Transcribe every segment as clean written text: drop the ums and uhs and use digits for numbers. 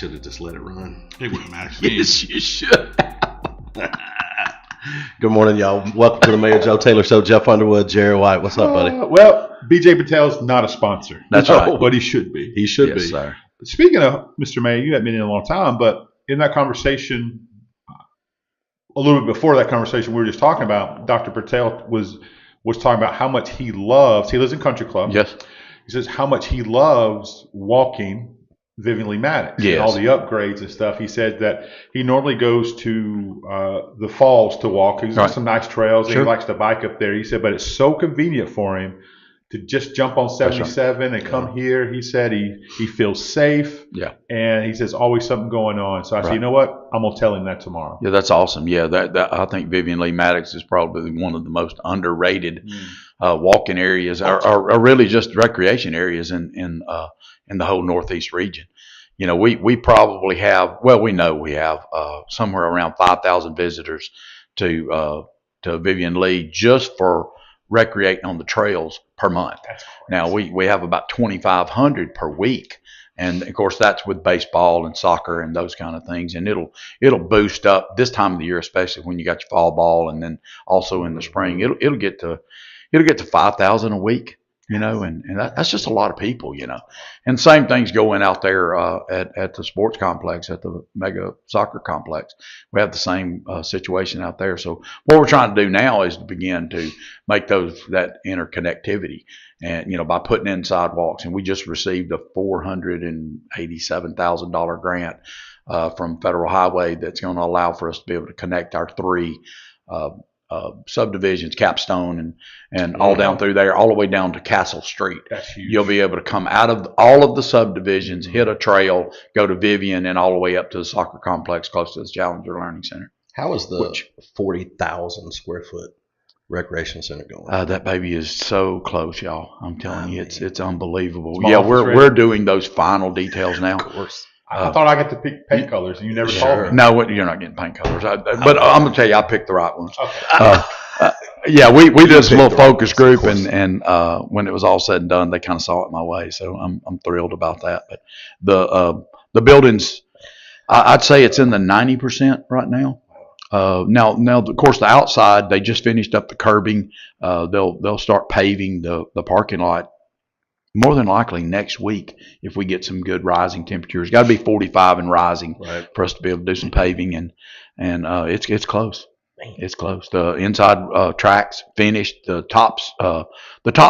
should have just let it run. It wouldn't matter. Yes, you should. Good morning, y'all. Welcome to the Mayor Joe Taylor Show. Jeff Underwood, Jerry White. What's up, buddy? Well, BJ Patel's not a sponsor. That's right. But he should be. He should Yes, be. sir. Speaking of Mr. Mayor, you haven't been in a long time, but in that conversation, a little bit before that conversation we were just talking about, Dr. Patel was talking about how much he loves. He lives in Country Club. Yes. He says how much he loves walking Vivian Lee Maddox Yes. and all the upgrades and stuff. He said that he normally goes to the falls to walk. He's got some nice trails and Sure. he likes to bike up there. He said, but it's so convenient for him to just jump on 77 and come here. He said he feels safe. Yeah. And he says always something going on. So I said, you know what? I'm gonna tell him that tomorrow. Yeah, that's awesome. Yeah, that I think Vivian Lee Maddox is probably one of the most underrated walking areas, or really just recreation areas in the whole Northeast region. You know, we probably have, well, we know we have somewhere around 5,000 visitors to Vivian Lee just for recreating on the trails per month. Now we have about 2,500 per week. And of course, that's with baseball and soccer and those kind of things. And it'll boost up this time of the year, especially when you got your fall ball, and then also in the spring, it'll get to 5,000 a week. You know, and that's just a lot of people. You know, and same things going out there at the sports complex, at the mega soccer complex. We have the same situation out there. So what we're trying to do now is to begin to make that interconnectivity. And, you know, by putting in sidewalks, and we just received a $487,000 grant from Federal Highway that's going to allow for us to be able to connect our three subdivisions, Capstone and all down through there, all the way down to Castle Street. That's huge. You'll be able to come out of all of the subdivisions, hit a trail, go to Vivian, and all the way up to the soccer complex close to the Challenger Learning Center. How is the 40,000 square foot recreation center going? That baby is so close, y'all. I'm telling you, it's unbelievable. It's Yeah, office ready. we're doing those final details now. Of course. I thought I got to pick paint colors and you never told me. No, you're not getting paint colors. But I'm gonna tell you, I picked the right ones. Okay. Yeah, we did some little picked the right focus ones, group, of course. and when it was all said and done, they kind of saw it my way. So I'm thrilled about that. But the buildings, I'd say it's in the 90% right now. Now, of course, the outside, they just finished up the curbing. They'll start paving the parking lot more than likely next week if we get some good rising temperatures. Got to be 45 and rising for us to be able to do some paving, and it's close. It's close. The inside tracks finished. The top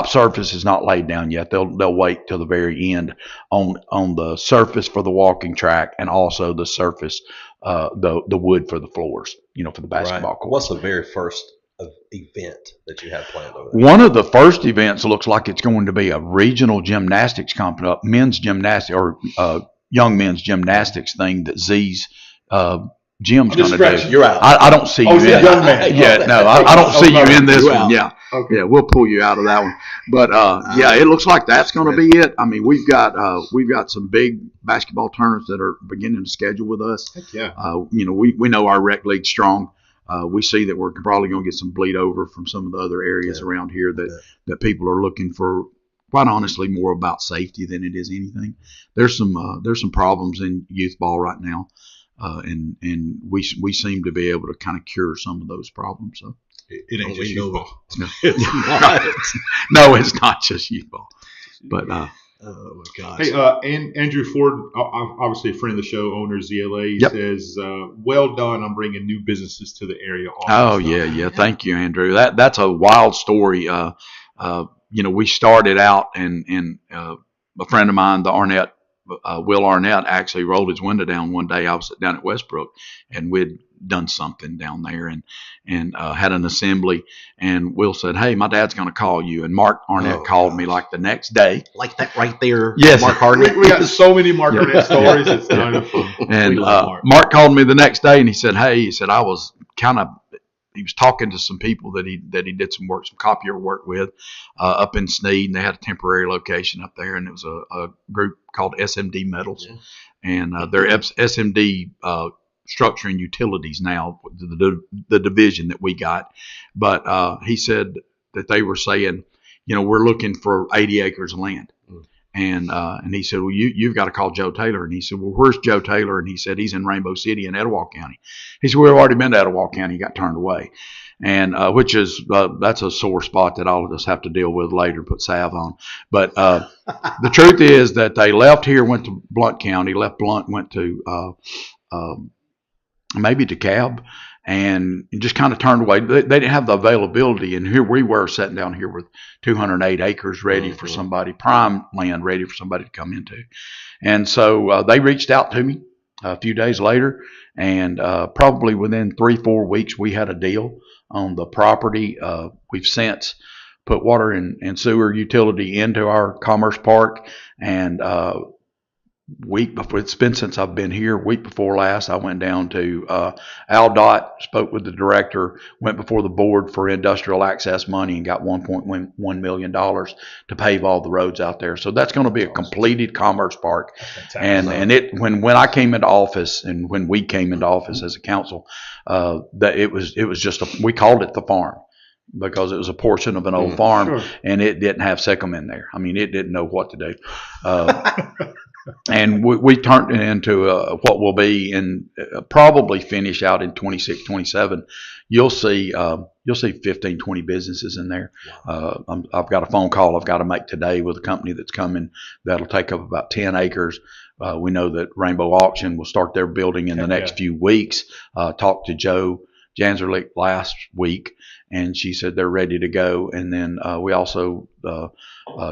surface is not laid down yet. They'll wait till the very end on the surface for the walking track, and also the surface, the wood for the floors. You know, for the basketball court. What's the very first event that you have planned over there? One of the first events looks like it's going to be a regional gymnastics men's gymnastics or young men's gymnastics thing that Z's Jim's going to do. You're out. I don't see you in it. Young man. Yeah, no, I don't see you in this You're one. out. Yeah, Okay. yeah, we'll pull you out of that one. But yeah, it looks like that's going to be it. I mean, we've got some big basketball tournaments that are beginning to schedule with us. Heck yeah. You know, we know our rec league's strong. We see that we're probably going to get some bleed over from some of the other areas around here that people are looking for. Quite honestly, more about safety than it is anything. There's some problems in youth ball right now, and we seem to be able to kind of cure some of those problems. So It ain't just We know youth ball. no, it's not just youth ball, but Oh my gosh. Hey, and Andrew Ford, obviously a friend of the show, owner of ZLA, Yep. says, "Well done on bringing new businesses to the area." oh yeah. Thank you, Andrew. That's a wild story. You know, we started out, and a friend of mine, the Arnett, Will Arnett, actually rolled his window down one day. I was down at Westbrook, and we'd done something down there, and had an assembly. And Will said, "Hey, my dad's going to call you." And Mark Arnett called me like the next day. Like that right there. Yes. Mark Hardwick. We got so many Mark Arnett stories. It's kind of And love Mark called me the next day, and he said, "Hey," he said, he was talking to some people that he did some copier work with up in Sneed, and they had a temporary location up there, and it was a group called SMD Metals, and they're SMD Structure and Utilities now, the division that we got. But he said that they were saying, you know, we're looking for 80 acres of land. And he said, well, you've got to call Joe Taylor. And he said, well, where's Joe Taylor? And he said, he's in Rainbow City in Etowah County. He said, we've already been to Etowah County. He got turned away. And which is that's a sore spot that I'll just have to deal with later, put salve on. But the truth is that they left here, went to Blount County, left Blount, went to maybe DeKalb, and just kind of turned away. They didn't have the availability, and here we were sitting down here with 208 acres ready for somebody, prime land ready for somebody to come into. And so they reached out to me a few days later, and probably within 3-4 weeks we had a deal on the property. We've since put water and sewer utility into our Commerce Park, and week before, it's been since I've been here, week before last, I went down to AlDOT, spoke with the director, went before the board for industrial access money and got $1.1 million to pave all the roads out there. So that's going to be a completed Commerce Park. And it when I came into office, and when we came into office as a council, that it was just we called it the farm, because it was a portion of an old farm, and it didn't have Secom in there. I mean, it didn't know what to do. And we turned it into what will be in probably finish out in 26, 27. You'll see 15, 20 businesses in there. I've got a phone call I've got to make today with a company that's coming that'll take up about 10 acres. We know that Rainbow Auction will start their building in the next few weeks. Talked to Joe Janzerlich last week, and she said they're ready to go. And then we also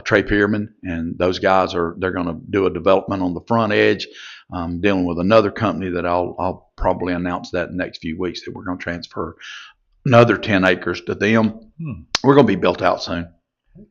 Trey Pierman and those guys they're going to do a development on the front edge. Dealing with another company that I'll probably announce that in the next few weeks, that we're going to transfer another 10 acres to them. We're going to be built out soon,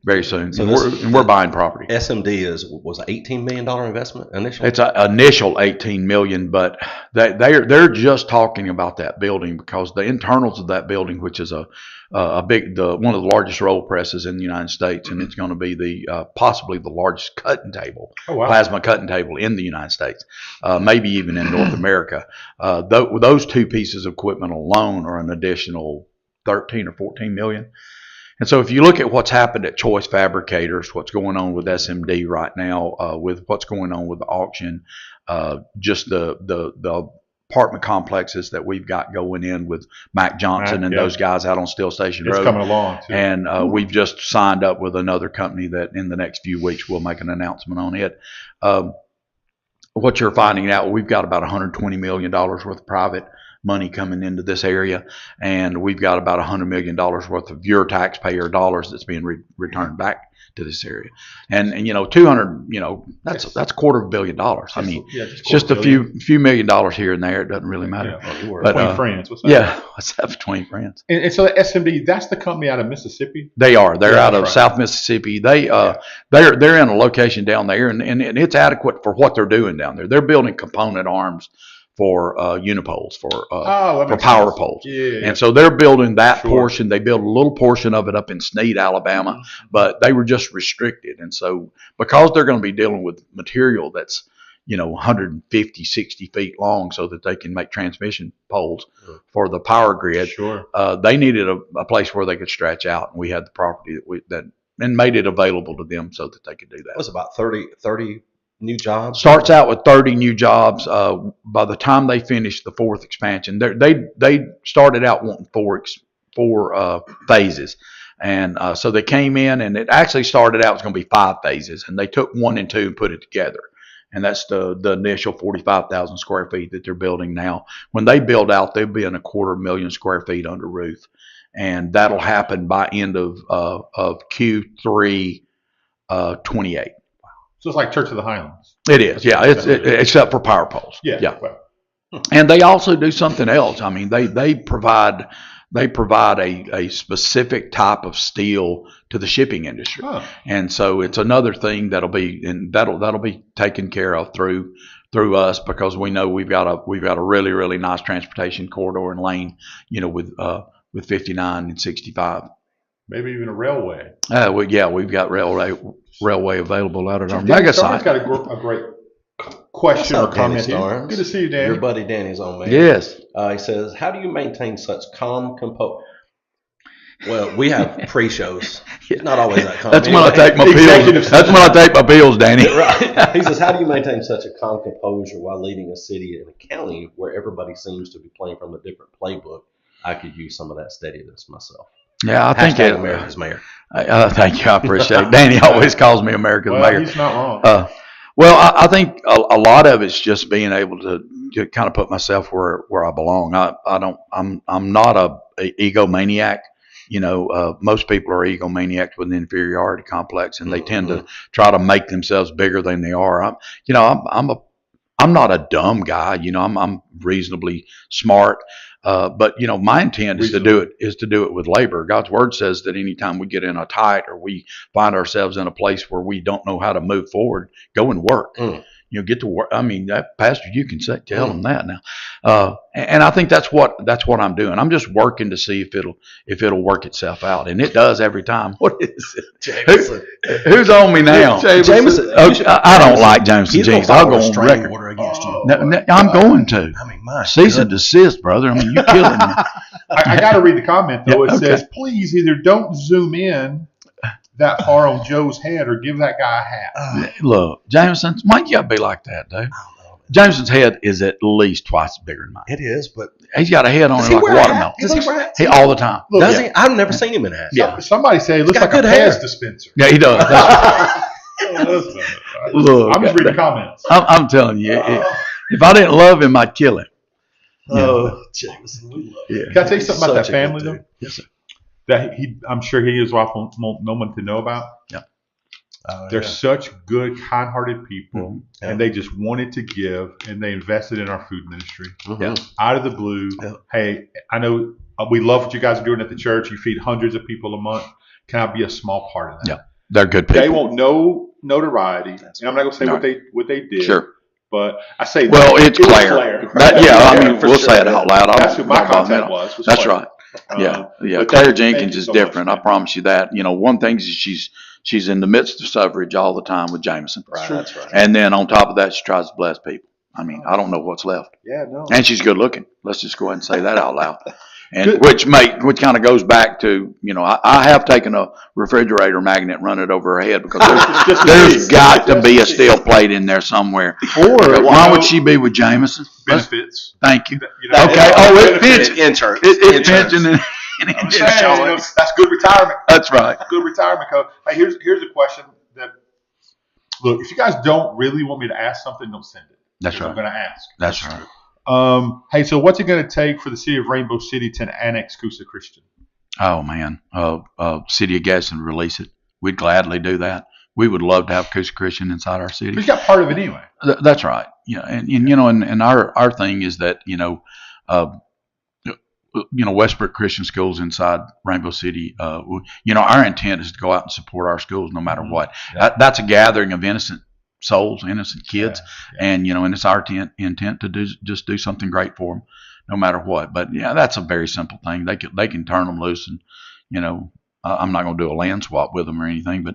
very soon. So we're buying property. SMD was an $18 million investment initially? It's an initial $18 million, but they're just talking about that building, because the internals of that building, which is one of the largest roll presses in the United States, and it's going to be possibly the largest cutting table, plasma cutting table in the United States, maybe even in North America. Those two pieces of equipment alone are an additional 13 or 14 million. And so if you look at what's happened at Choice Fabricators, what's going on with SMD right now, with what's going on with the auction, just the apartment complexes that we've got going in with Mac Johnson and those guys out on Steel Station Road. It's coming along too. And we've just signed up with another company that in the next few weeks we'll make an announcement on it. What you're finding out, we've got about $120 million worth of private money coming into this area, and we've got about $100 million worth of your taxpayer dollars that's being returned back to this area. And 200, that's $250 million. I mean, it's just a few million dollars here and there. It doesn't really matter. But, between friends. What's that? Yeah, what's that between friends? And so the SMD, that's the company out of Mississippi? They are. They're out of South Mississippi. They're in a location down there, and it's adequate for what they're doing down there. They're building component arms for unipoles, for power poles. And so they're building that portion. They built a little portion of it up in Sneed, Alabama, but they were just restricted. And so because they're going to be dealing with material that's 150, 60 feet long, so that they can make transmission poles for the power grid, they needed a place where they could stretch out, and we had the property and made it available to them so that they could do that. It was about 30 new jobs. Starts out with 30 new jobs. By the time they finish the fourth expansion, they started out wanting four phases, and so they came in, and it actually started out, it was going to be 5 phases, and they took 1 and 2 and put it together, and that's the initial 45,000 square feet that they're building now. When they build out, they'll be in 250,000 square feet under roof, and that'll happen by end of Q3 28. So it's like Church of the Highlands. It is, yeah. Except for power poles. Yeah. And they also do something else. I mean, they provide a specific type of steel to the shipping industry, and so it's another thing that'll be taken care of through us, because we know we've got a really, really nice transportation corridor and lane, with 59 and 65. Maybe even a railway. We've got railway available out at our mega site. Got a great question or comment here. Good to see you, Danny. Your buddy Danny's on, man. Yes. He says, how do you maintain such calm composure? Well, we have pre-shows. It's not always that calm. That's when I take my Executive pills. That's when I take my pills, Danny. Right. He says, how do you maintain such a calm composure while leading a city and a county where everybody seems to be playing from a different playbook? I could use some of that steadiness myself. Yeah, I think Hashtag America's mayor. thank you. I appreciate it. Danny always calls me America's Well, mayor. he's not wrong. Well, I think a lot of it's just being able to kind of put myself where I belong. I'm not a egomaniac. Most people are egomaniacs with an inferiority complex, and they tend to try to make themselves bigger than they are. I'm not a dumb guy. I'm reasonably smart. But my intent is to do it with labor. God's word says that anytime we get in a tight or we find ourselves in a place where we don't know how to move forward, go and work. Get to work. I mean, that pastor, you can tell them that now. And I think that's what I'm doing. I'm just working to see if it'll work itself out, and it does every time. What is it, Jameson? Who's on me now? Jameson. I don't like Jameson Jenkins. I'll go on record. record. Order against you. No, I'm going to. I mean, my Cease and desist, brother. I mean, you're killing me. I got to read the comment, though. Yeah, It says, please either don't zoom in that far on Joe's head or give that guy a hat. Look, Jameson, why you gotta be like that, dude? Jameson's head is at least twice bigger than mine. It is, but He's got a head on does it he like a wear a hat? watermelon. Does he wear a hat? He all the time. Look, Does yeah. he? I've never seen him in a hat. Yeah. Somebody say it looks got like a good hair. Pez dispenser. Yeah, he does. Look, I'm just reading comments. I'm telling you, if I didn't love him, I'd kill him. Oh, Jameson, we love Yeah. Can I tell you something about that Such a family, good though? dude. Yes, sir. That I'm sure he is off on no one to know about. They're such good, kind-hearted people, Yeah. and they just wanted to give, and they invested in our food ministry Yeah. out of the blue. Yeah. Hey, I know we love what you guys are doing at the church. You feed hundreds of people a month. Can I be a small part of that? Yeah. They're good people. They want no notoriety, and I'm not going to say what they did. Sure. But I say Well, that. it's Claire. I mean, we'll say it out loud. That's who my contact was. That's Claire. right. Yeah. but Claire thank Jenkins you is so different. much, I promise you that. One thing is she's in the midst of suffrage all the time with Jameson. Right, that's right. And then on top of that, she tries to bless people. I mean, I don't know what's left. Yeah, no. And she's good looking. Let's just go ahead and say that out loud. And which kind of goes back to, I have taken a refrigerator magnet and run it over her head because there's got to be a steel plate in there somewhere. Or Why would she be with Jameson? benefits? Thank you. You know, Okay. Oh, it's pension. Insurance. It's pension and I'm saying, that's good retirement. That's right. Good retirement code. Hey, here's a question that look, if you guys don't really want me to ask something, don't send it. That's Because right. I'm going to ask. That's right. Hey, so what's it going to take for the city of Rainbow City to annex Coosa Christian? Oh man, City of Gadsden release it. We'd gladly do that. We would love to have Coosa Christian inside our city. But you got part of it anyway. That's right. Yeah, and our thing is that Westbrook Christian Schools inside Rainbow City. Our intent is to go out and support our schools no matter what. Yeah. That's a gathering of innocent souls, innocent kids, Yeah. and it's our intent to do something great for them, no matter what. But that's a very simple thing. They can turn them loose, and I'm not going to do a land swap with them or anything, but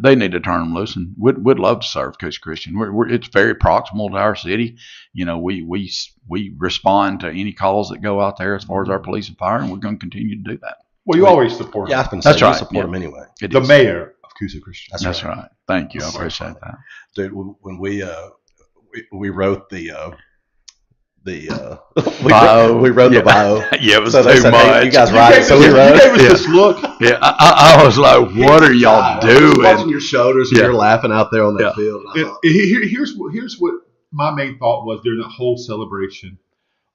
they need to turn them loose, and we'd love to serve Coosa Christian. It's very proximal to our city. We respond to any calls that go out there as far as our police and fire, and we're going to continue to do that. Well, you always support Yeah, them. I've been saying That's right. you support him anyway. It The is. mayor of Coosa Christian. That's right. Thank you. I appreciate that. Dude, when we wrote the Bio. we wrote Yeah. the bio. Yeah, it was So they too said, much. hey, you guys You write gave it. So us- we you wrote gave us it. this look. Yeah, I was like, what are y'all doing? Watching your shoulders and Yeah. you're laughing out there on that Yeah. field. And I thought, Here's what my main thought was during that whole celebration.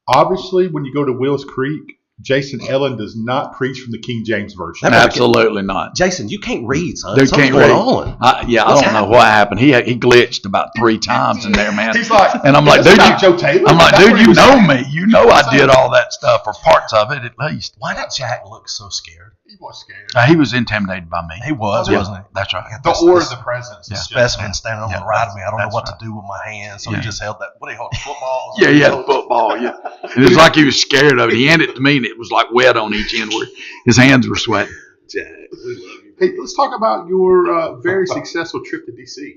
Obviously, when you go to Wills Creek, Jason Ellen does not preach from the King James Version. Absolutely not. Jason, you can't read, son. Dude Something's can't going read. on. I don't know what happened. He glitched about 3 times in there, man. He's like, And I'm like, "This is dude, not Joe Taylor." I'm like, That's dude, what he you was know saying. me. You know I did all that stuff, or parts of it at least. Why did Jack look so scared? He was scared. He was intimidated by me. He was, Yeah, wasn't he? that's right. The aura of the presence. Yeah. is just- Specimen standing on Yeah, the right of me. I don't know that's what right. to do with my hands. So Yeah. he just held that. What do you hold? Football? Yeah, he had a football. Yeah, it was like he was scared of it. He handed it to me, and it was like wet on each end where his hands were sweating. Jack, we love you. Hey, let's talk about your very successful trip to D.C.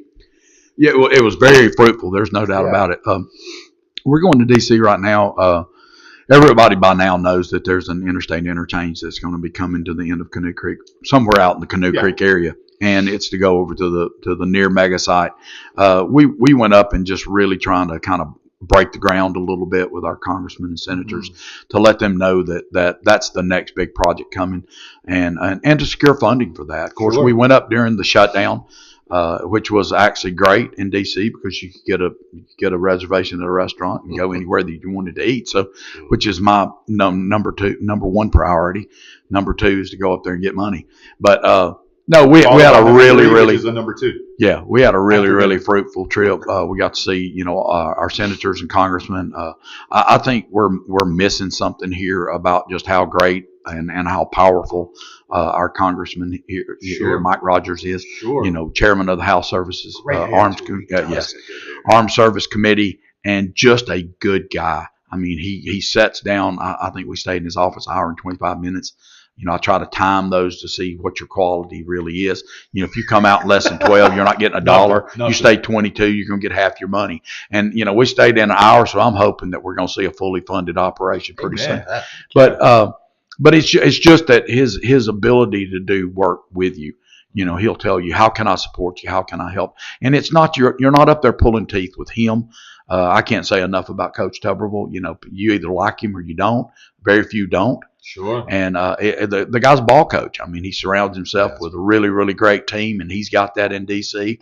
Yeah, well, it was very fruitful. There's no doubt Yeah. about it. We're going to D.C. right now. everybody by now knows that there's an interstate interchange that's going to be coming to the end of Canoe Creek, somewhere out in the Canoe Creek area, and it's to go over to the near mega site. We went up and just really trying to kind of break the ground a little bit with our congressmen and senators to let them know that's the next big project coming, and to secure funding for that. Of course, we went up during the shutdown, which was actually great in DC because you could get a reservation at a restaurant and go anywhere that you wanted to eat. So, which is my number one priority. Number two is to go up there and get money. But no, we had a really which is the number two. Yeah, we had a really fruitful trip. We got to see, our senators and congressmen. I think we're missing something here about just how great and how powerful our congressman here, Mike Rogers is. Sure. Chairman of the House Services Armed Service Committee, and just a good guy. I mean, he sets down. I think we stayed in his office an hour and 25 minutes. I try to time those to see what your quality really is. If you come out less than 12, you're not getting $1. Nothing. You stay 22, you're going to get half your money. And, we stayed in an hour, so I'm hoping that we're going to see a fully funded operation pretty soon. But it's just that his ability to do work with you. He'll tell you, how can I support you? How can I help? And it's not you're not up there pulling teeth with him. I can't say enough about Coach Tuberville. You either like him or you don't. Very few don't. Sure. And the guy's a ball coach. I mean, he surrounds himself with a really, really great team, and he's got that in DC.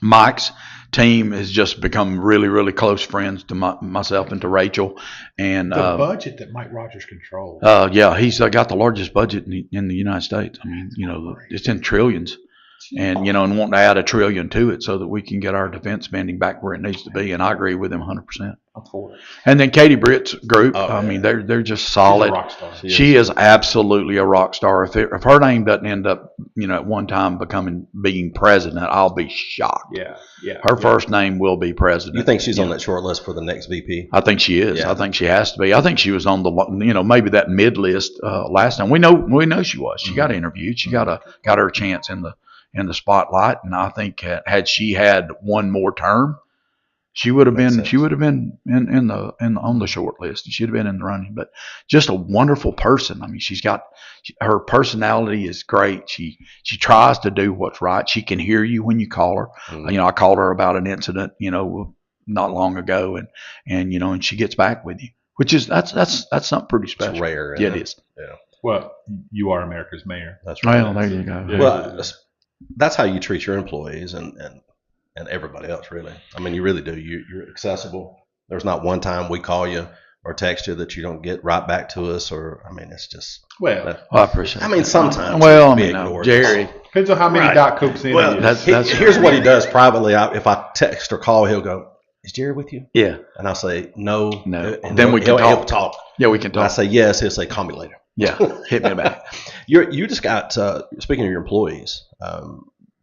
Mike's team has just become really, really close friends to myself and to Rachel. And the budget that Mike Rogers controls. Yeah, he's got the largest budget in the United States. I mean, it's in trillions. And, and wanting to add $1 trillion to it so that we can get our defense spending back where it needs to be. And I agree with him 100%. I'm for it. And then Katie Britt's group, I mean, they're just solid. She's a rock star. She is absolutely a rock star. If her name doesn't end up, at one time being president, I'll be shocked. Yeah. Her first name will be president. You think she's on that short list for the next VP? I think she is. Yeah. I think she has to be. I think she was on the, maybe that mid list last time. We know she was. She got interviewed. She got her chance in the spotlight, and I think had she had one more term, she would have been on the short list. She'd have been in the running. But just a wonderful person. I mean, her personality is great. She tries to do what's right. She can hear you when you call her. I called her about an incident, not long ago, and she gets back with you, which is that's something pretty special. It's rare. Yeah, it is. Yeah. Well, you are America's mayor. That's right. Well, there you go. Yeah. Well, that's how you treat your employees and everybody else, really. I mean, you really do. You're accessible. There's not one time we call you or text you that you don't get right back to us, or, I mean, it's just. Well, I appreciate it. I mean, sometimes. Well, ignored. Jerry. Depends on how many Right. Doc Cokes in Well, he is. here's what he does privately. If I text or call, he'll go, "Is Jerry with you?" Yeah. And I'll say, "No." And Then we can he'll talk. talk. Yeah, we can And I talk. say, "Yes." He'll say, "Call me later." Yeah, hit me back. You just got, speaking of your employees,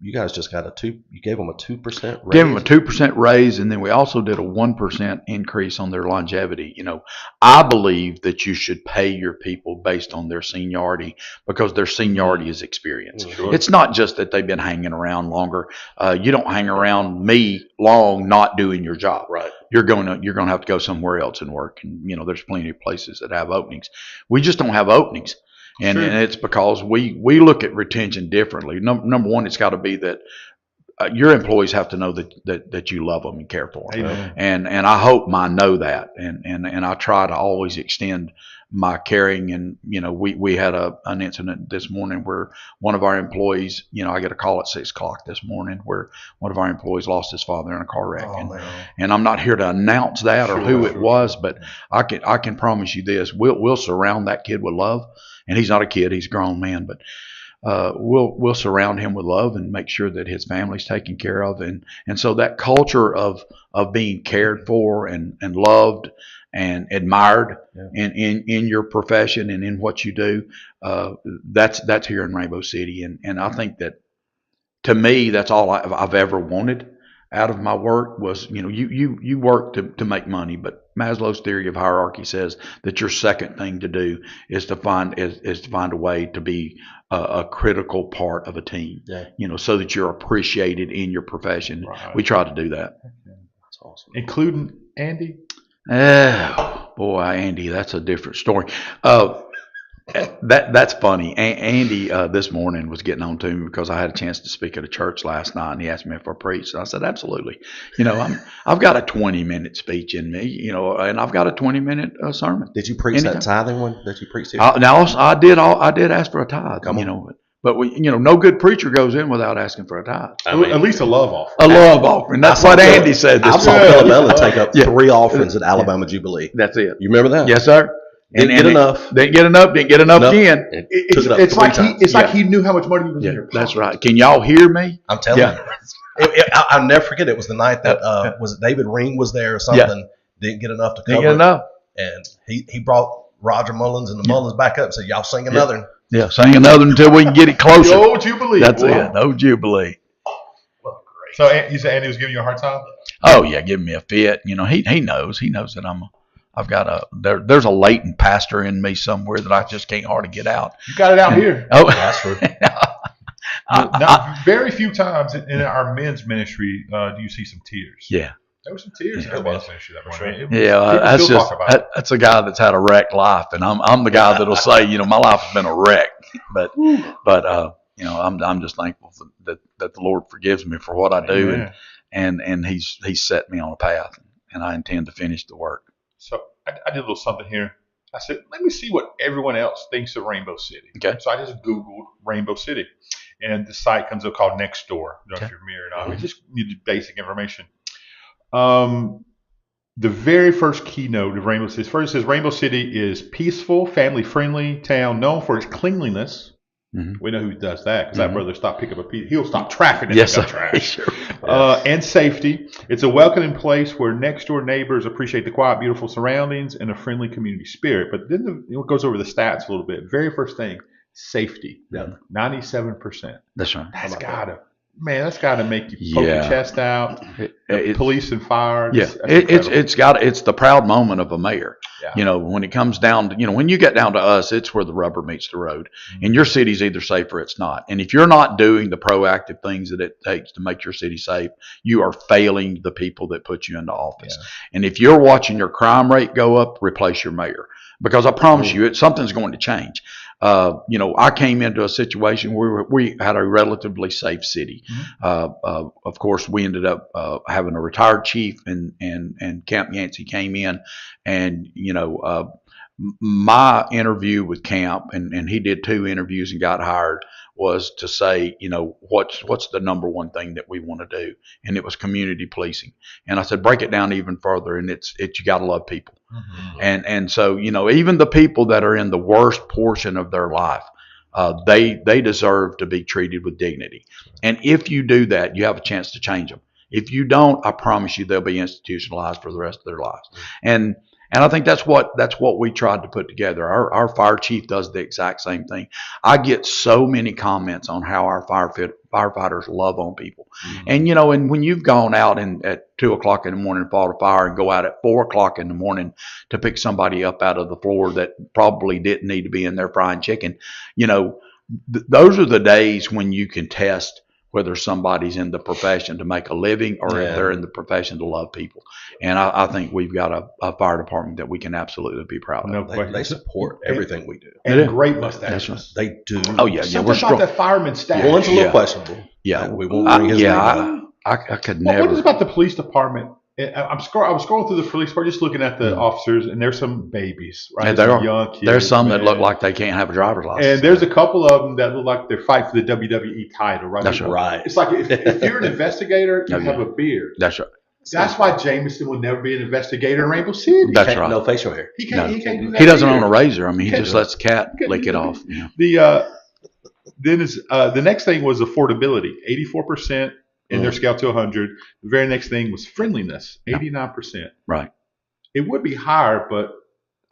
you guys just got you gave them a 2% raise. Give them a 2% raise, and then we also did a 1% increase on their longevity. I believe that you should pay your people based on their seniority, because their seniority is experience. Sure. It's not just that they've been hanging around longer. You don't hang around me long not doing your job. Right. You're gonna have to go somewhere else and work. And there's plenty of places that have openings. We just don't have openings. And it's because we look at retention differently. Number one, it's got to be that your employees have to know that you love them and care for them. Amen. And I hope mine know that. And I try to always extend my caring. And we had an incident this morning where one of our employees, I get a call at 6:00 this morning where one of our employees lost his father in a car wreck. And I'm not here to announce that or who it was, but I can promise you this: we'll surround that kid with love. And he's not a kid; he's a grown man. But we'll surround him with love and make sure that his family's taken care of. And so that culture of being cared for and loved and admired in your profession and in what you do, that's here in Rainbow City. And I think that, to me, that's all I've ever wanted out of my work was, you work to make money, but Maslow's theory of hierarchy says that your second thing to do is to find a way to be a critical part of a team, so that you're appreciated in your profession. Right. We try to do that. That's awesome. Including Andy? Oh, Boy, Andy, that's a different story. That's funny. Andy this morning was getting on to me because I had a chance to speak at a church last night, and he asked me if I preached. And I said, absolutely. I've got a 20-minute speech in me, and I've got a 20-minute sermon. Did you preach Anytime. that tithing one that you preached here? Now I did ask for a tithe. Come on. But no good preacher goes in without asking for a tithe. I mean, At least a love offering. A love offering. That's what Andy said I this saw morning. Philabella take up Yeah. 3 offerings at Alabama Jubilee. That's it. You remember that? Yes, sir. Didn't get enough. Didn't get enough. Didn't get enough Nope. again. It's like he knew how much money he was in Yeah, your that's pocket. right. Can y'all hear me? I'm telling Yeah. you. I'll never forget. It was the night that was it David Ring was there or something. Didn't get enough to cover. Didn't get it. enough. And he brought Roger Mullins and the Mullins back up and said, "Y'all sing another." one." Yeah, sing another until we can get it The closer. old Jubilee. That's boy. it. No Jubilee. So you said Andy was giving you a hard time? Oh yeah, give me a fit. He knows. He knows that I've got there's a latent pastor in me somewhere that I just can't hardly get out. You got it out here. Oh, That's true. Now, very few times in our men's ministry do you see some tears. yeah. There were some tears in our men's ministry that morning. Yeah, People that's still just talk about it. that's a guy that's had a wrecked life, and I'm the guy that'll say, my life has been a wreck, but I'm just thankful that the Lord forgives me for what I do, Amen. and He's set me on a path, and I intend to finish the work. So I did a little something here. I said, let me see what everyone else thinks of Rainbow City. Okay. So I just Googled Rainbow City, and the site comes up called Nextdoor. I don't know Okay. if you're familiar or not. It's just basic information. The very first keynote of Rainbow City, first it says Rainbow City is peaceful, family-friendly town known for its cleanliness. Mhm. We know who does that because Mhm. that brother stopped picking up a piece. He'll stop traffic and Yes, pick up sir. trash. Sure. And safety. It's a welcoming place where next door neighbors appreciate the quiet, beautiful surroundings and a friendly community spirit. But then it goes over the stats a little bit. Very first thing, safety. Yeah. 97%. That's right. That's gotta make you poke your Yeah. chest out. It- Police and fire. Yeah, that's incredible. it's the proud moment of a mayor. Yeah. When it comes down to, when you get down to us, it's where the rubber meets the road. And your city's either safe or it's not. And if you're not doing the proactive things that it takes to make your city safe, you are failing the people that put you into office. Yeah. And if you're watching your crime rate go up, replace your mayor. Because I promise you, something's going to change. I came into a situation where we had a relatively safe city. Of course, we ended up having a retired chief, and Camp Yancey came in, and my interview with Camp, and he did 2 interviews and got hired, was to say, what's the number one thing that we want to do, and it was community policing. And I said, break it down even further, and it's you got to love people. And so, even the people that are in the worst portion of their life, they deserve to be treated with dignity. And if you do that, you have a chance to change them. If you don't, I promise you they'll be institutionalized for the rest of their lives. And I think that's what we tried to put together. Our fire chief does the exact same thing. I get so many comments on how our firefighters love on people. And and when you've gone out at 2:00 in the morning and fought a fire, and go out at 4:00 in the morning to pick somebody up out of the floor that probably didn't need to be in there frying chicken, those are the days when you can test whether somebody's in the profession to make a living or if they're in the profession to love people. And I think we've got a fire department that we can absolutely be proud of. No question. They support everything we do. And Yeah. great mustaches. That's They do. Oh yeah, Something we're about strong. that fireman staff. One's a little Yeah. questionable. Yeah, We won't bring his name up. I could What is never. about the police department? I was scrolling through the police department, just looking at the officers, and there's some babies, right? Yeah, there Some are. young kids. There's some that man. look like they can't have a driver's license. And there's a couple of them that look like they're fighting for the WWE title, right? That's Right. It's like if you're an investigator, you Okay. have a beard. That's right. That's why Jameson will never be an investigator in Rainbow City. That's Can't- right. No facial hair. He can't. No. He can't do that. He doesn't either. own a razor. I mean, he Can't just do it. lets the cat Can't lick do it it. off. Yeah. The next thing was affordability, 84% in their scale to 100. The very next thing was friendliness, 89%. Right. It would be higher, but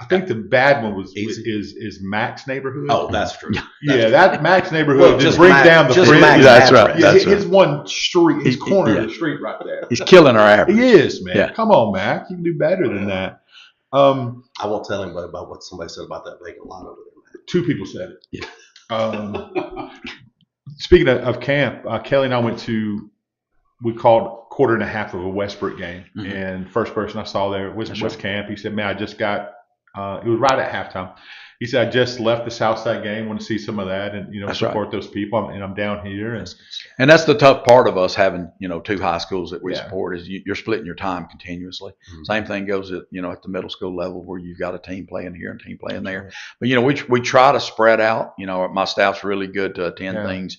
I think the bad one was Easy. is Mac's neighborhood. Oh, that's true. yeah, that Mac's neighborhood Well, just just brings Mac- down the just friendliness. Mac's That's right. address. Yeah, That's his one street, his He- corner yeah. of the street right there. He's killing our average. He is, man. Yeah. Come on, Mac. You can do better than that. I won't tell anybody about what somebody said about that vacant lot over there. 2 people said it. Yeah. Speaking of camp, Kelly and I went to, we called quarter and a half of a Westbrook game, Mhm. and first person I saw there was That's West Camp. He said, "Man, I just got." It was right at halftime. He said, "I just left the Southside game. Want to see some of that, and That's support those people. And I'm down here." And And that's the tough part of us having, two high schools that we Yeah. support is you're splitting your time continuously. Mhm. Same thing goes at, at the middle school level where you've got a team playing here and a team playing there. Right. But, we try to spread out. My staff's really good to attend Yeah. things.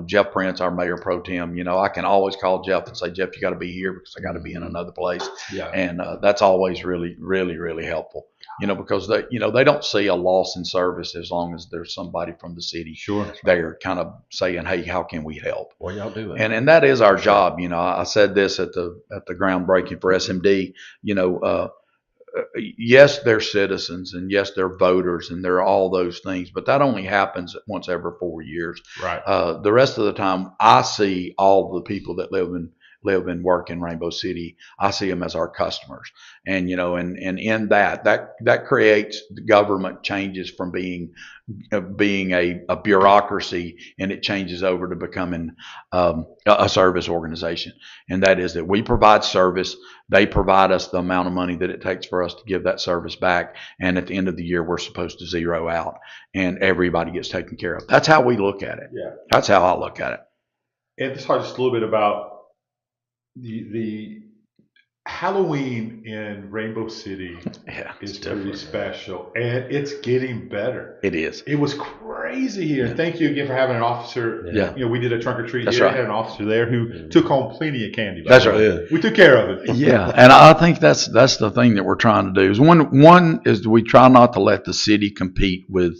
Jeff Prince, our mayor pro tem, I can always call Jeff and say, Jeff, you got to be here because I got to be in another place. yeah, And that's always really, really, really helpful, because they don't see a loss in service as long as there's somebody from the city sure. there kind of saying, hey, how can we help? Well, y'all do it. And that is our job. I said this at the groundbreaking for SMD. Yes, they're citizens, and yes, they're voters, and they're all those things. But that only happens once every 4 years. Right. The rest of the time, I see all the people that live and work in Rainbow City. I see them as our customers, and and in that creates the government changes from being a bureaucracy, and it changes over to becoming a service organization. And that is that we provide service. They provide us the amount of money that it takes for us to give that service back. And at the end of the year, we're supposed to zero out, and everybody gets taken care of. That's how we look at it. Yeah. That's how I look at it. And let's talk just a little bit about the Halloween in Rainbow City Yeah, is it's pretty different. special, and it's getting better. it is. It was crazy here. Yeah. Thank you again for having an officer. Yeah. We did a trunk or treat That's here. right. I had an officer there who Mhm. took home plenty of candy. by That's the right. way. Yeah. We took care of it. Yeah, and I think that's the thing that we're trying to do is one is we try not to let the city compete with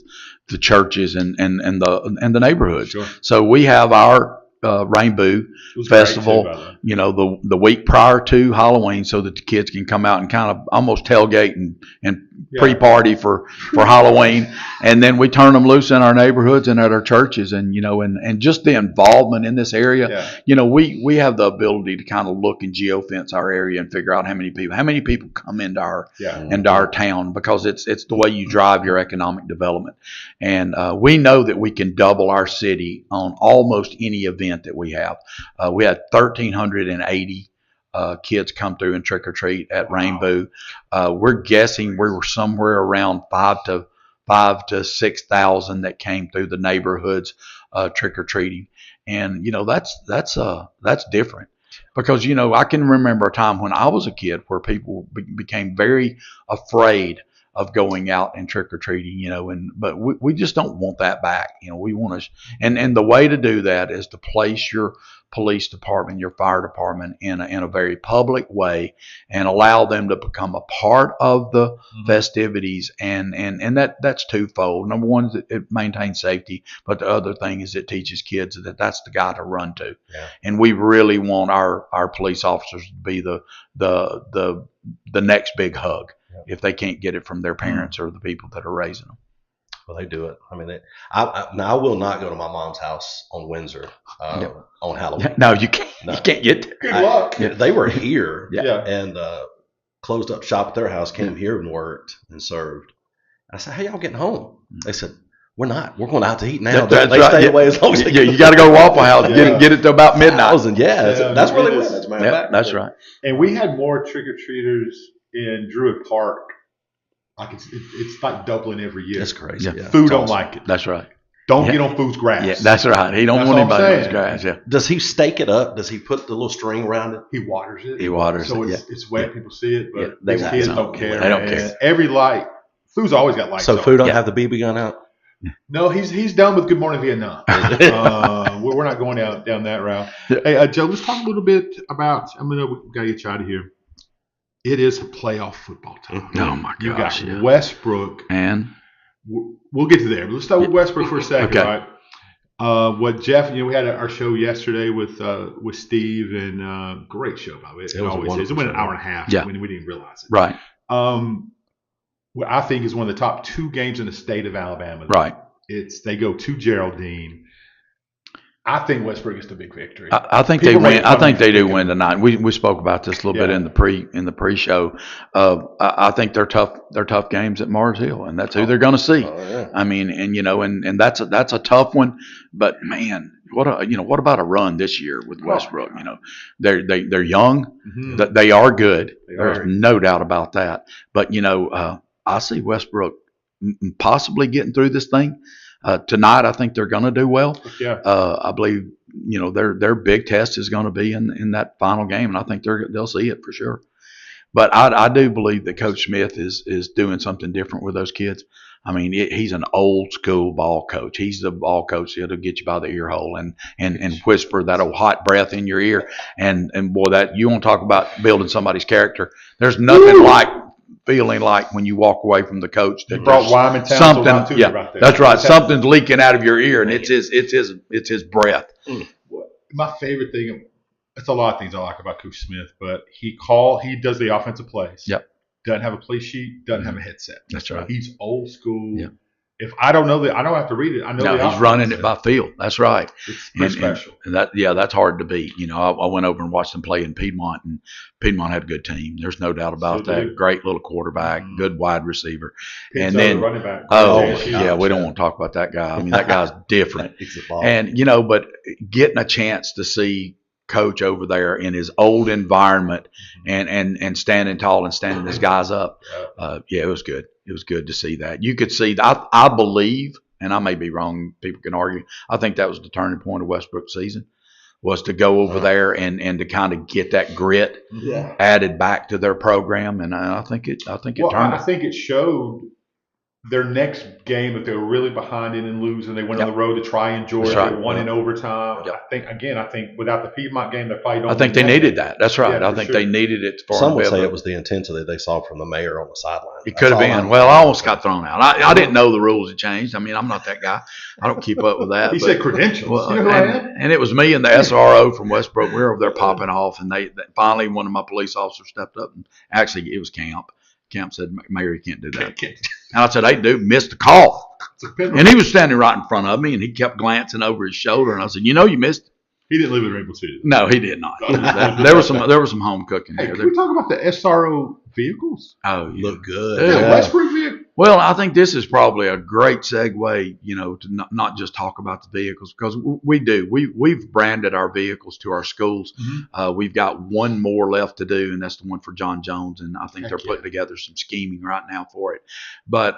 the churches and the neighborhoods. Sure. So we have our Rainbow It was great, Festival, too, by the way. the week prior to Halloween, so that the kids can come out and kind of almost tailgate and Yeah. pre-party for Halloween, and then we turn them loose in our neighborhoods and at our churches, and and just the involvement in this area. Yeah. We have the ability to kind of look and geofence our area and figure out how many people come into our town, because it's the way you drive your economic development. And we know that we can double our city on almost any event that we have. We had 1,380 kids come through and trick or treat at Rainbow. We're guessing we were somewhere around 5 to 6,000 that came through the neighborhoods trick or treating, and that's different. Because I can remember a time when I was a kid where people became very afraid of going out and trick or treating, but we just don't want that back. We want to, and the way to do that is to place your police department, your fire department in a very public way, and allow them to become a part of the festivities. And that's twofold. Number one, it maintains safety, but the other thing is it teaches kids that that's the guy to run to. Yeah. And we really want our police officers to be the next big hug. Yeah. If they can't get it from their parents or the people that are raising them. Well, they do it. I mean, I will not go to my mom's house on Windsor on Halloween. No, you can't. No. You can't get there. Good luck. They were here Yeah. and closed up shop at their house, came here and worked and served. I said, "How y'all getting home?" They said, "We're not. We're going out to eat now." That's they right. stay Yeah. away as long as they Yeah, you got to go to Waffle House and Yeah. get it to about midnight. Yeah, that's where they went. As a matter of Yeah, fact. that's right. And we had more trick or treaters in Druid Park. Like it's like doubling every year. It's crazy. Yeah. Yeah. Food It's don't awesome. like it. That's right. Don't Yeah. get on food's grass. Yeah, that's right. He don't That's want what I'm anybody on his saying. grass. Yeah. Does he stake it up? Does he put the little string around it? He waters it. He waters so it, it's wet. People see it, but Yeah, they these won't. kids No, don't care. they don't man. care. Every light. Food's always got lights So on. food don't Yeah. have the BB gun out. No, he's done with Good Morning Vietnam. We're not going down that route. Yeah. Hey, Joe, let's talk a little bit about. We got to get you out of here. It is a playoff football time. Oh my You gosh. got Yeah. Westbrook. And We'll get to there. But let's start with Westbrook for a second, Okay. right? What Jeff? We had our show yesterday with Steve, and great show by the way. It was a always is. It wonderful went an show. hour and a half. Yeah. We didn't realize it. right, What I think is one of the top two games in the state of Alabama. right. They go to Geraldine. I think Westbrook gets the big victory. I think People they make win. I fun think of me they do for win tonight. We spoke about this a little bit Yeah. in the pre-show. I think they're tough. They're tough games at Mars Hill, and that's who they're going to see. Oh, yeah. I mean, and that's a tough one. But man, what about a run this year with Westbrook? You know, they're young, Mhm. that they are good. They There's are. no doubt about that. But I see Westbrook possibly getting through this thing tonight. I think they're going to do well. Yeah. I believe their big test is going to be in that final game, and I think they'll see it for sure. But I do believe that Coach Smith is doing something different with those kids. I mean, he's an old school ball coach. He's the ball coach that'll get you by the ear hole and whisper that old hot breath in your ear. And boy, that you want to talk about building somebody's character. There's nothing like feeling like when you walk away from the coach that You brought Wyman Townsend something. out to Yeah, you right there. that's right. Something's leaking out of your ear, and it's his breath. My favorite thing, it's a lot of things I like about Coach Smith, but he does the offensive plays. Yep. Doesn't have a play sheet, doesn't have a headset. That's right. He's old school. Yep. If I don't know I don't have to read it. I know No, the he's offense. running it by feel. That's right. It's pretty special. And that's hard to beat. I went over and watched them play in Piedmont, and Piedmont had a good team. There's no doubt about So that. do. Great little quarterback, Mhm. good wide receiver. Pinto, and then the running back. oh JSU. yeah, we don't want to talk about that guy. I mean, that guy's different. He's a ball. And but getting a chance to see Coach over there in his old environment and standing tall and standing his guys up, it was good. It was good to see that. You could see. I believe, and I may be wrong. People can argue. I think that was the turning point of Westbrook's season, was to go over there and to kind of get that grit Yeah. added back to their program, and I think it Well, turned. I think it showed their next game, if they were really behind it and losing, they went on Yep. the road to try and Georgia. That's right. They won in overtime. Yep. I think without the Piedmont game, they probably don't. I think they needed that. That's right. Yeah, I for think sure. they needed it for Some them would to be say able it to- was the intensity they saw from the mayor on the sideline. It That's could have all been. I'm- Well, I almost got thrown out. I didn't know the rules had changed. I mean, I'm not that guy. I don't keep up with that. He but- said credentials. Well, You know who I am? and it was me and the SRO from Westbrook. We were over there popping off, and they finally one of my police officers stepped up, and actually it was Camp. Camp said, "Mayor, you can't do that." And I said, "Hey, dude, missed the call." And he was standing right in front of me, and he kept glancing over his shoulder, and I said, "You missed it." He didn't live in Rainbow City. No, he did not. There was some home cooking Hey, there. can we talk about the SRO vehicles? Oh, yeah. Look good. Yeah. The Yeah. Westbrook vehicle? Well, I think this is probably a great segue, to not just talk about the vehicles, because we do. We've branded our vehicles to our schools. We've got one more left to do, and that's the one for John Jones, and I think Heck they're yeah. putting together some scheming right now for it. But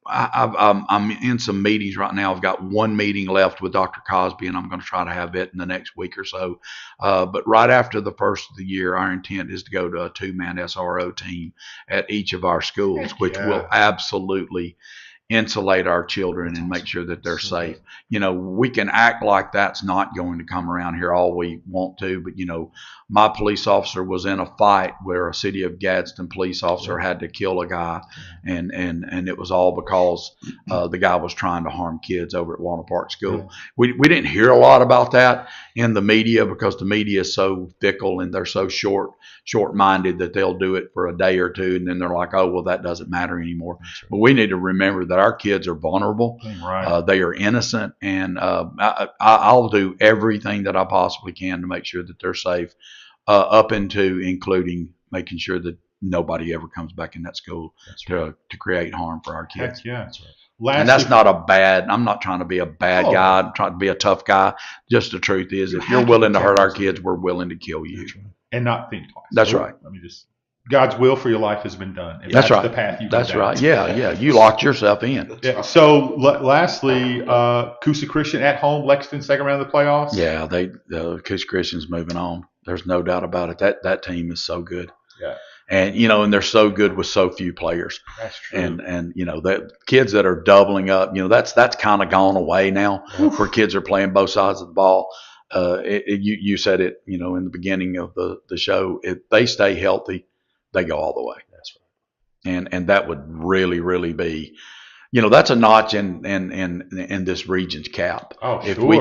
I'm in some meetings right now. I've got one meeting left with Dr. Cosby, and I'm going to try to have it in the next week or so. But right after the first of the year, our intent is to go to a 2-man SRO team at each of our schools, Heck which yeah. will absolutely insulate our children and make sure that they're safe. We can act like that's not going to come around here all we want to, but my police officer was in a fight where a city of Gadsden police officer had to kill a guy, and it was all because the guy was trying to harm kids over at Walnut Park School. We didn't hear a lot about that in the media, because the media is so fickle and they're so short-minded that they'll do it for a day or two, and then they're like, oh, well, that doesn't matter anymore. But we need to remember that our kids are vulnerable. Right. They are innocent, and I'll do everything that I possibly can to make sure that they're safe, up into including making sure that nobody ever comes back in that school to create harm for our kids. Heck yeah. And that's not I'm not trying to be a bad guy. I'm trying to be a tough guy. Just the truth is, if you're willing to hurt our kids, we're willing to kill you. And not think twice. That's right. I mean, God's will for your life has been done. And That's right. The path you That's right. Yeah. You locked yourself in. Yeah. So, lastly, Coosa Christian at home, Lexington, second round of the playoffs. Yeah, Coosa Christian's moving on. There's no doubt about it. That team is so good. Yeah. And and they're so good with so few players. That's true. And the kids that are doubling up, that's kind of gone away now, where kids are playing both sides of the ball. You said it, in the beginning of the show. If they stay healthy, they go all the way. That's right. And that would really, really be, that's a notch in this region's cap. Oh, If sure. we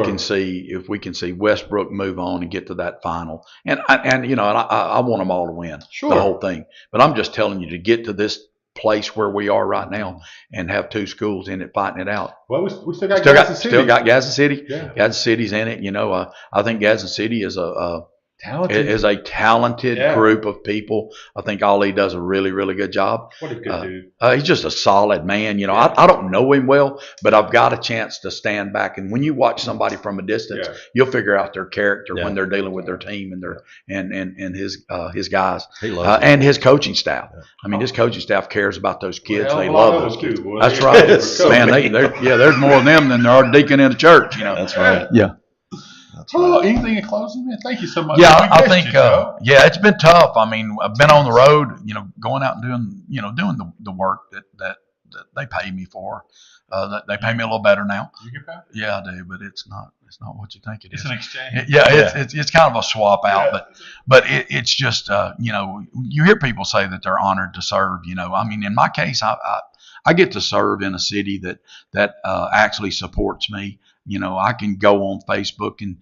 can see Westbrook move on and get to that final, and I want them all to win Sure. the whole thing. But I'm just telling you, to get to this place where we are right now and have two schools in it fighting it out. Well, we still got Gadsden City. Still got Gadsden City. Yeah. Gadsden City's in it. I think Gadsden City is a Talented. is a talented Yeah. group of people. I think Ali does a really, really good job. What a good dude. He's just a solid man. You know, I don't know him well, but I've got a chance to stand back. And when you watch somebody from a distance, you'll figure out their character when they're dealing with their team and their and his guys He loves it. and his coaching staff. I mean, his coaching staff cares about those kids. Well, they a lot love of those them kids. do, boy. That's They- right, It's man. There's more of them than there are deacon in a church. You know. That's right. Yeah. That's Oh, right. anything in closing, man? Thank you so much. Yeah, We I missed think you, Joe. it's been tough. I mean, I've been on the road, you know, going out and doing the work that they pay me for. That they pay me a little better now. You get that? Yeah, I do, but it's not what you think it is. It's an exchange. It's kind of a swap out, but it's just you know, you hear people say that they're honored to serve. You know, I mean, in my case, I get to serve in a city that actually supports me. You know, I can go on Facebook and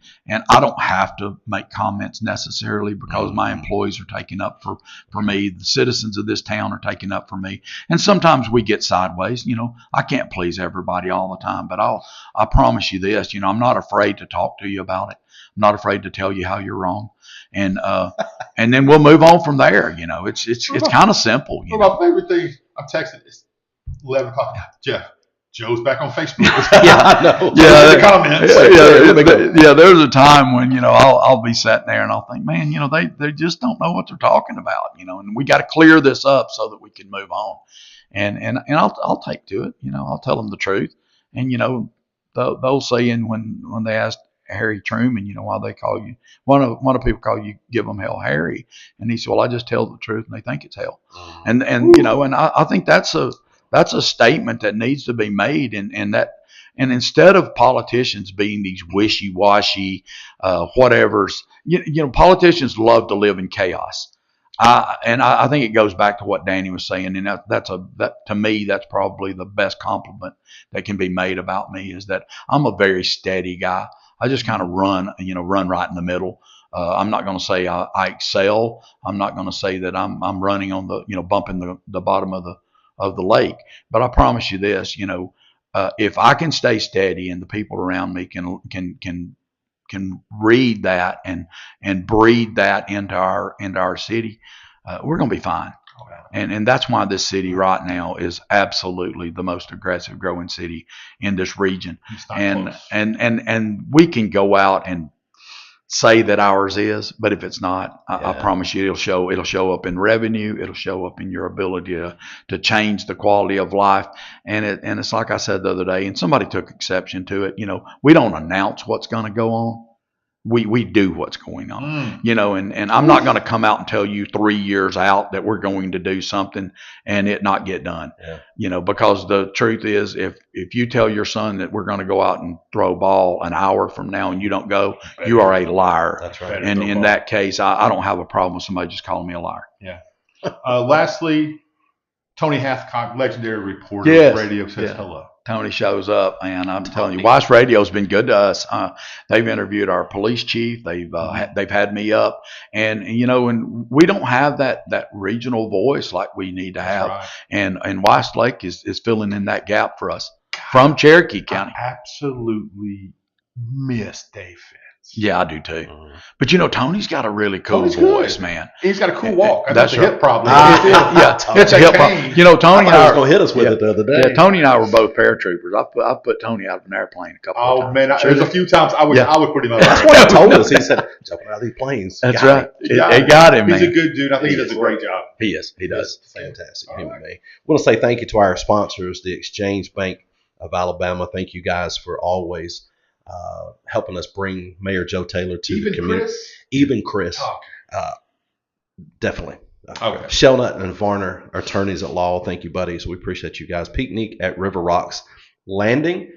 I don't have to make comments necessarily because my employees are taking up for me. The citizens of this town are taking up for me. And sometimes we get sideways. You know, I can't please everybody all the time, but I promise you this, you know, I'm not afraid to talk to you about it. I'm not afraid to tell you how you're wrong. And then we'll move on from there. You know, it's kind of simple. You know? Well, my favorite thing, I'm texting, it's 11 o'clock. Jeff, Joe's back on Facebook. Yeah, I know. Yeah, the comments. There's a time when, you know, I'll be sitting there and I'll think, man, you know, they just don't know what they're talking about, you know, and we got to clear this up so that we can move on. And I'll take to it, you know, I'll tell them the truth. And, you know, they'll say, and when they asked Harry Truman, you know, why they call you, one of people call you, give them hell Harry. And he said, well, I just tell the truth and they think it's hell. And you know, and I think that's a statement that needs to be made, and instead of politicians being these wishy-washy whatevers, you know, politicians love to live in chaos. I think it goes back to what Danny was saying, and that to me, that's probably the best compliment that can be made about me, is that I'm a very steady guy. I just kind of run right in the middle. I'm not going to say I excel. I'm not going to say that I'm running on the, you know, bumping the bottom of the lake. But I promise you this, you know, if I can stay steady and the people around me can read that and breed that into our city, we're going to be fine. And that's why this city right now is absolutely the most aggressive growing city in this region. And we can go out and say that ours is, but if it's not, I promise you it'll show up in revenue. It'll show up in your ability to change the quality of life. And it's like I said the other day, and somebody took exception to it. You know, we don't announce what's going to go on. We do what's going on, you know, and I'm not going to come out and tell you 3 years out that we're going to do something and it not get done, you know, because the truth is, if you tell your son that we're going to go out and throw a ball an hour from now and you don't go, you are a liar. That's right. And in that case, I don't have a problem with somebody just calling me a liar. Yeah. Lastly, Tony Hathcock, legendary reporter, Yes. radio, says Yeah. hello. Tony shows up, and I'm telling you, Weiss Radio's been good to us. They've interviewed our police chief. They've had me up, and you know, and we don't have that regional voice like we need to have. Right. And Weiss Lake is filling in that gap for us from Cherokee County. I absolutely miss Dave Fitz. Yeah, I do too. But you know, Tony's got a really cool Tony's voice, good. man. He's got a cool walk. That's That's a right. hip problem. Yeah, it's a hip hop. You know, Tony and I I was going to hit us with it the other day. Yeah, Tony and I were both paratroopers. I put Tony out of an airplane a couple of Oh times. man, there's a few times I would put him up. That's what he told us. He said, jumping out of these planes. That's Got right. it. It got him, man. He's a good dude. I think he does a great job. He is. He does. Fantastic human being. I want to say thank you to our sponsors, the Exchange Bank of Alabama. Thank you guys for always helping us bring Mayor Joe Taylor to the community. Even Chris. Definitely. Okay. Shelnut and Varner, attorneys at law. Thank you, buddies. We appreciate you guys. Picnic at River Rocks Landing,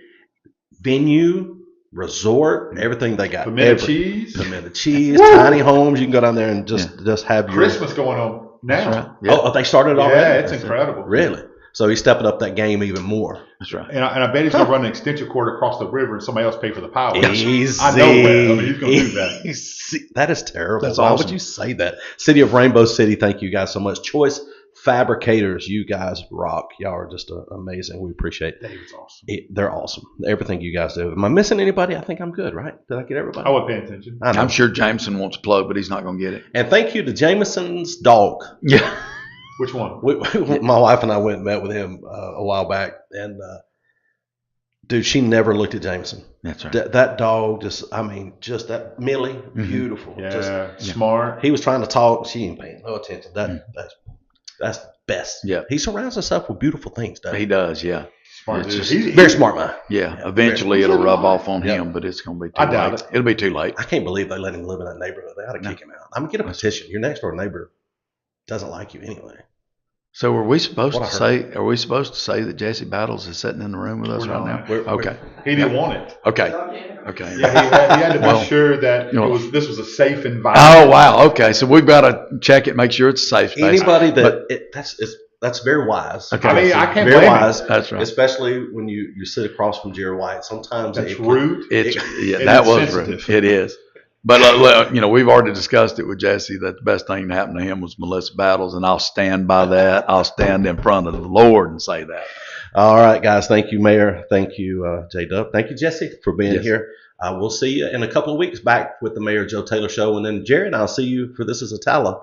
venue, resort, everything they got. Pimento cheese. Pimento cheese, tiny homes. You can go down there and just have your Christmas going on now. That's right. Oh, they started already? Yeah, it's incredible. Really? So he's stepping up that game even more. That's right. And I bet he's going to run an extension cord across the river and somebody else pay for the power. Easy. I know that. I mean, he's going to do that. Easy. That is terrible. That's Why awesome. would you say that? City of Rainbow City, thank you guys so much. Choice fabricators, you guys rock. Y'all are just amazing. We appreciate David's awesome. it. They're awesome. Everything you guys do. Am I missing anybody? I think I'm good, right? Did I get everybody? I wasn't paying attention. I know. I'm sure Jameson wants a plug, but he's not going to get it. And thank you to Jameson's dog. Yeah. Which one? My wife and I went and met with him a while back, and dude, she never looked at Jameson. That's right. That dog just that Millie, beautiful. Yeah, Just, smart. he was trying to talk. She ain't paying no attention. That's the best. Yeah. He surrounds himself with beautiful things, doesn't He does, yeah. Smart It's dude. just- Very smart man. Yeah. Eventually it'll rub off on Yeah. him, but it's going to be too I doubt late. it. It'll be too late. I can't believe they let him live in that neighborhood. They ought to kick him out. I'm gonna get a petition. Your next door neighbor doesn't like you anyway. So are we supposed What to I heard. say? Are we supposed to say that Jesse Battles is sitting in the room with us We're right not. now? Okay. He didn't want it. Okay. Okay. Yeah, he had to Well, make sure that you know. this was a safe environment. Oh wow. Okay. So we've got to check it, make sure it's a safe space. Anybody But- that's very wise. Okay. I mean, I can't very blame wise. him. That's right. Especially when you sit across from Jerry White. Sometimes That's it- rude. It's yeah, It that is was sensitive. rude. It is. But we've already discussed it with Jesse that the best thing to happen to him was Melissa Battles, and I'll stand by that. I'll stand in front of the Lord and say that. All right, guys. Thank you, Mayor. Thank you, J Dub. Thank you, Jesse, for being Yes. here. We'll see you in a couple of weeks back with the Mayor Joe Taylor Show, and then Jerry and I'll see you for This Is Atala.